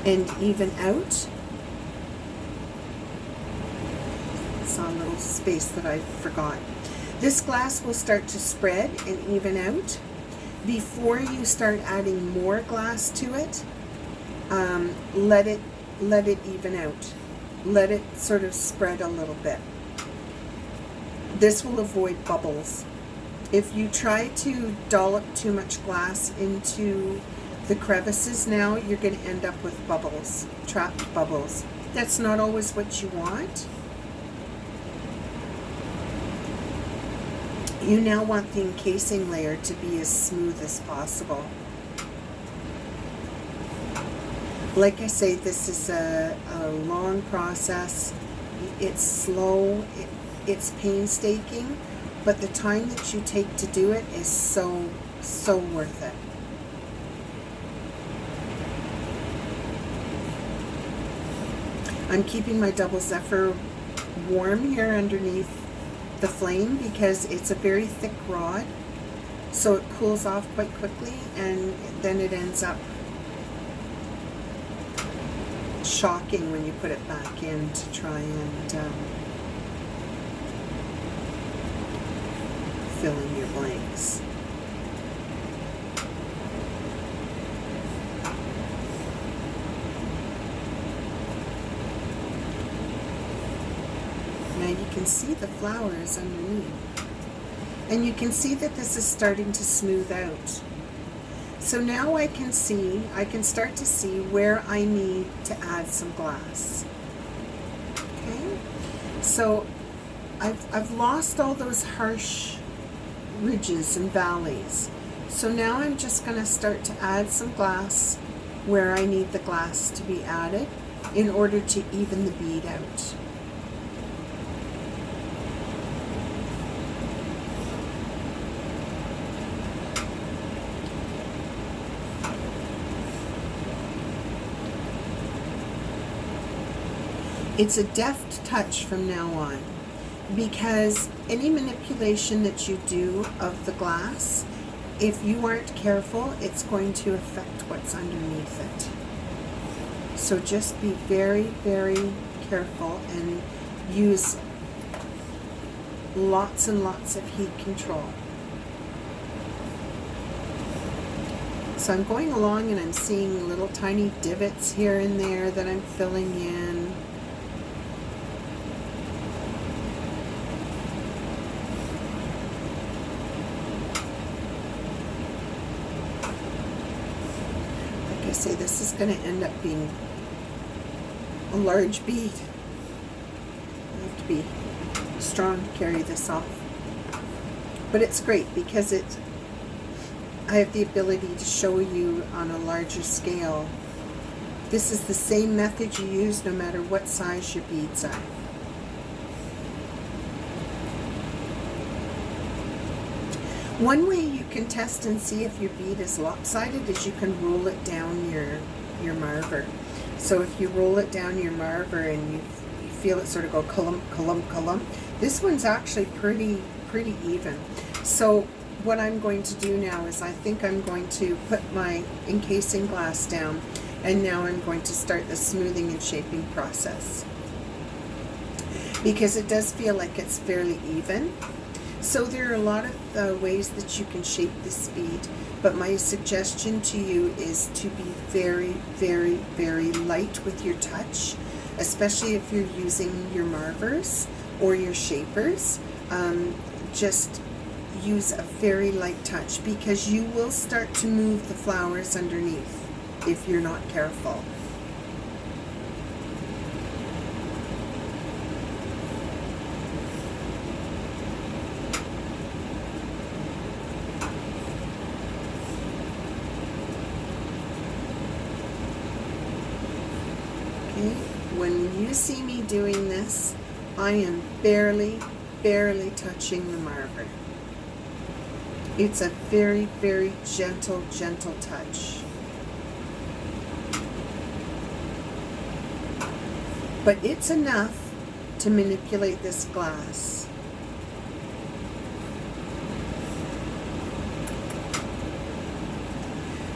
and even out. Saw a little space that I forgot. This glass will start to spread and even out. Before you start adding more glass to it, let it even out. Let it sort of spread a little bit. This will avoid bubbles. If you try to dollop too much glass into the crevices now, you're going to end up with bubbles, trapped bubbles. That's not always what you want. You now want the encasing layer to be as smooth as possible. Like I say, this is a long process. It's slow, it's painstaking, but the time that you take to do it is so worth it. I'm keeping my double zephyr warm here underneath the flame because it's a very thick rod, so it cools off quite quickly, and then it ends up shocking when you put it back in to try and fill in your blanks. Now you can see the flowers underneath, and you can see that this is starting to smooth out. So now I can start to see where I need to add some glass. Okay, so I've lost all those harsh ridges and valleys. So now I'm just going to start to add some glass where I need the glass to be added in order to even the bead out. It's a deft touch from now on, because any manipulation that you do of the glass, if you aren't careful, it's going to affect what's underneath it. So just be very, very careful and use lots and lots of heat control. So I'm going along and I'm seeing little tiny divots here and there that I'm filling in. Say this is going to end up being a large bead. You have to be strong to carry this off, but it's great because I have the ability to show you on a larger scale. This is the same method you use no matter what size your beads are. One way you can test and see if your bead is lopsided is you can roll it down your marver. So if you roll it down your marver and you feel it sort of go clump, clump, clump, this one's actually pretty even. So what I'm going to do now is I think I'm going to put my encasing glass down, and now I'm going to start the smoothing and shaping process, because it does feel like it's fairly even. So there are a lot of ways that you can shape this bead, but my suggestion to you is to be very, very, very light with your touch, especially if you're using your marvers or your shapers. Just use a very light touch, because you will start to move the flowers underneath if you're not careful. When you see me doing this, I am barely touching the marver. It's a very, very gentle touch. But it's enough to manipulate this glass.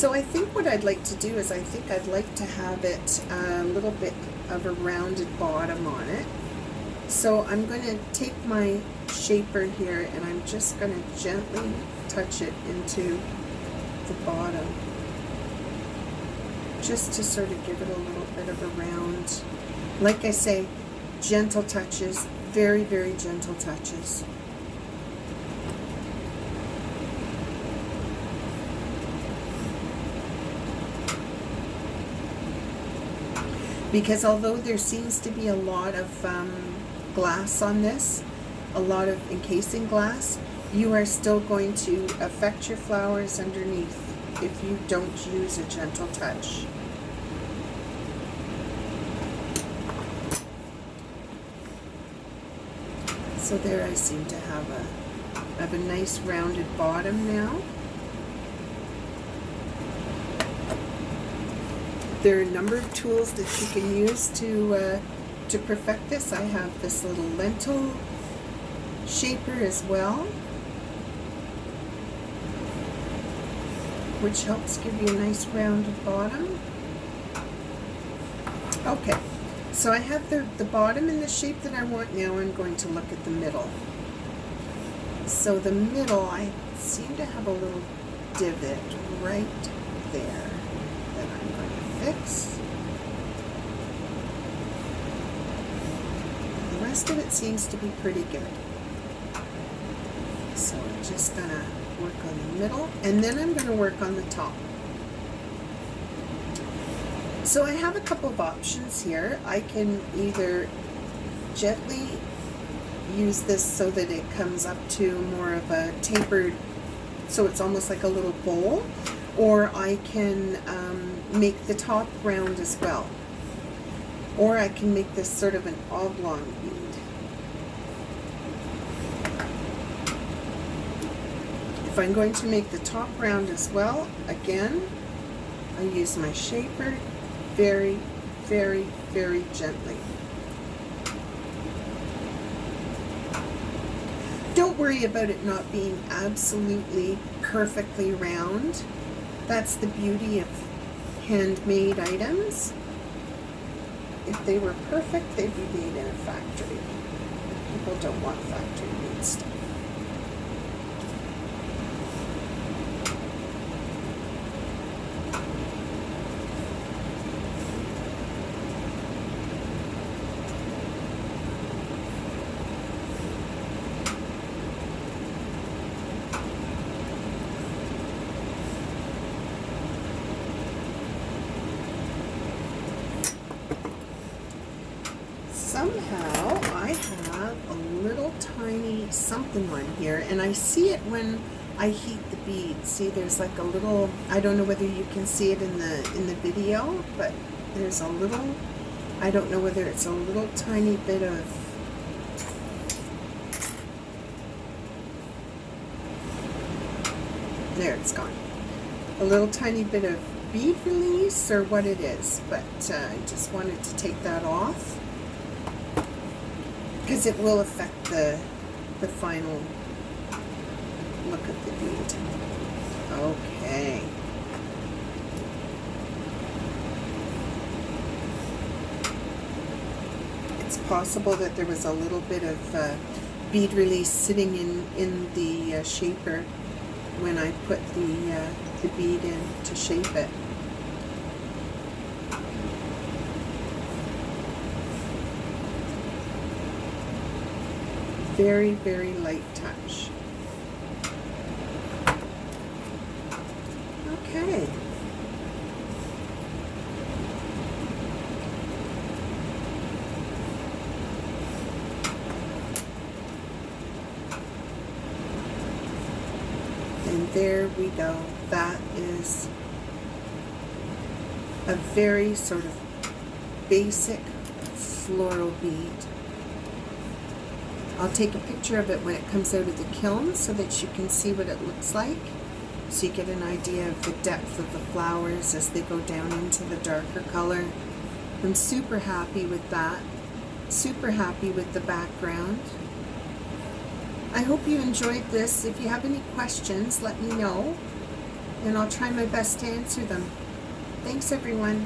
So I think what I'd like to do is I think I'd like to have it a little bit of a rounded bottom on it. So I'm going to take my shaper here and I'm just going to gently touch it into the bottom, just to sort of give it a little bit of a round. Like I say, gentle touches, very, very gentle touches. Because although there seems to be a lot of glass on this, a lot of encasing glass, you are still going to affect your flowers underneath if you don't use a gentle touch. So there I seem to have a nice rounded bottom now. There are a number of tools that you can use to perfect this. I have this little lentil shaper as well, which helps give you a nice rounded bottom. Okay, so I have the bottom in the shape that I want. Now I'm going to look at the middle. So the middle, I seem to have a little divot right there that I'm going to fix. The rest of it seems to be pretty good. So I'm just going to work on the middle, and then I'm going to work on the top. So I have a couple of options here. I can either gently use this so that it comes up to more of a tapered, so it's almost like a little bowl, or I can make the top round as well, or I can make this sort of an oblong bead. If I'm going to make the top round as well, again, I use my shaper very, very, very gently. Don't worry about it not being absolutely perfectly round. That's the beauty of handmade items. If they were perfect, they'd be made in a factory. People don't want factory made stuff. Somehow I have a little tiny something on here, and I see it when I heat the bead. See, there's like a little, I don't know whether you can see it in the video, but there's a little, I don't know whether it's a little tiny bit of, there, it's gone. A little tiny bit of bead release or what it is, but I just wanted to take that off, because it will affect the final look of the bead. Okay. It's possible that there was a little bit of bead release sitting in the shaper when I put the bead in to shape it. Very, very light touch. Okay. And there we go. That is a very sort of basic floral bead. I'll take a picture of it when it comes out of the kiln so that you can see what it looks like, so you get an idea of the depth of the flowers as they go down into the darker color. I'm super happy with that. Super happy with the background. I hope you enjoyed this. If you have any questions, let me know. and I'll try my best to answer them. Thanks, everyone.